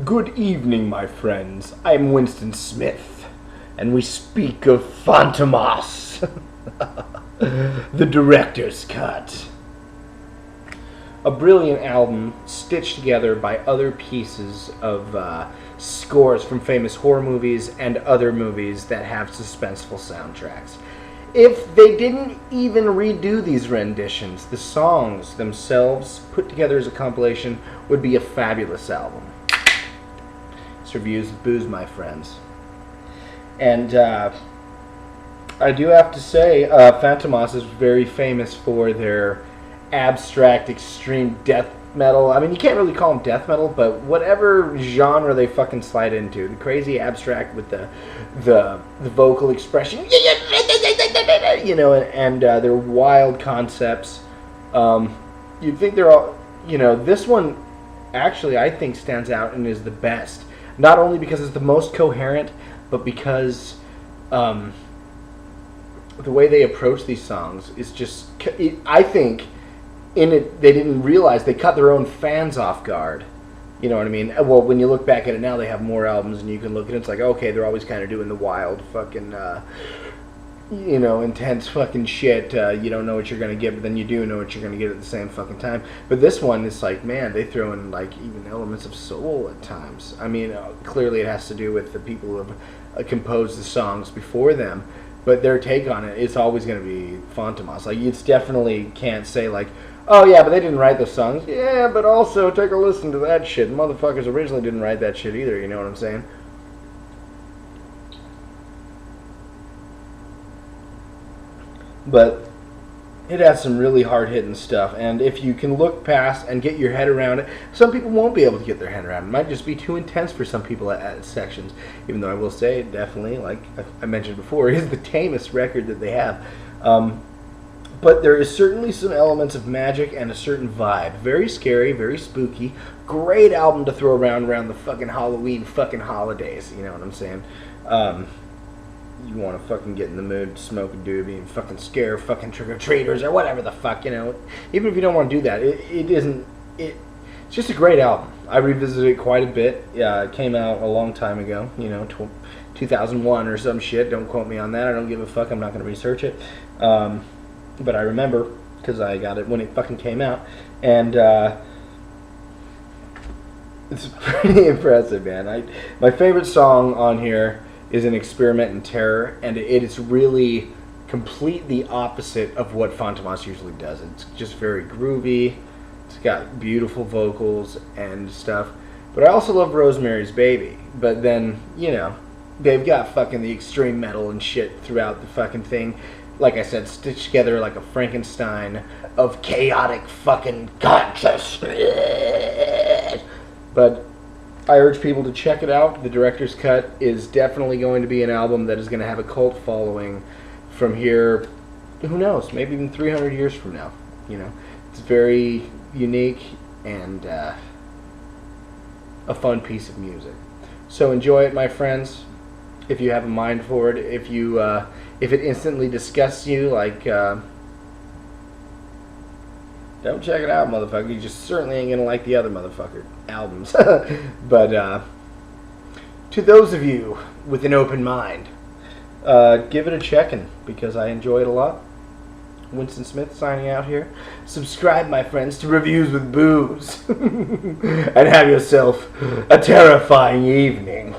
Good evening, my friends. I'm Winston Smith, and we speak of Fantomas, the director's cut. A brilliant album stitched together by other pieces of scores from famous horror movies and other movies that have suspenseful soundtracks. If they didn't even redo these renditions, the songs themselves, put together as a compilation, would be a fabulous album. This review's booze, my friends. And I do have to say, Fantomas is very famous for their abstract, extreme death metal. I mean, you can't really call them death metal, but whatever genre they fucking slide into, the crazy abstract with the vocal expression, you know, and their wild concepts. You'd think they're all, you know, this one actually I think stands out and is the best. Not only because it's the most coherent, but because the way they approach these songs is just, I think in it they didn't realize they cut their own fans off guard. You know what I mean? Well, when you look back at it now, they have more albums, and you can look at it, it's like, okay, they're always kind of doing the wild fucking, you know, intense fucking shit. You don't know what you're going to get, but then you do know what you're going to get at the same fucking time. But this one is like, man, they throw in like even elements of soul at times. I mean, clearly it has to do with the people who have composed the songs before them, but their take on it, it's always going to be Fantomas. Like, you definitely can't say like, oh yeah, but they didn't write those songs. Yeah, but also take a listen to that shit. Motherfuckers originally didn't write that shit either, you know what I'm saying? But it has some really hard-hitting stuff, and if you can look past and get your head around it, some people won't be able to get their head around it. It might just be too intense for some people at sections, even though I will say, definitely, like I mentioned before, is the tamest record that they have. But there is certainly some elements of magic and a certain vibe. Very scary, very spooky. Great album to throw around the fucking Halloween fucking holidays, you know what I'm saying? You want to fucking get in the mood to smoke a doobie and fucking scare fucking trick-or-treaters or whatever the fuck, you know. Even if you don't want to do that, it's just a great album. I revisited it quite a bit. It came out a long time ago, you know, 2001 or some shit. Don't quote me on that. I don't give a fuck. I'm not going to research it. But I remember because I got it when it fucking came out. And it's pretty impressive, man. My favorite song on here is An Experiment in Terror, and it is really complete the opposite of what Fantomas usually does. It's just very groovy. It's got beautiful vocals and stuff. But I also love Rosemary's Baby. But then, you know, they've got fucking the extreme metal and shit throughout the fucking thing. Like I said, stitched together like a Frankenstein of chaotic fucking consciousness. But I urge people to check it out. The director's cut is definitely going to be an album that is going to have a cult following from here, who knows, maybe even 300 years from now. You know, it's very unique and a fun piece of music. So enjoy it, my friends, if you have a mind for it. If it instantly disgusts you, like, don't check it out, motherfucker. You just certainly ain't gonna like the other motherfucker albums. But to those of you with an open mind, give it a checkin', because I enjoy it a lot. Winston Smith signing out here. Subscribe, my friends, to Reviews with Booze. And have yourself a terrifying evening.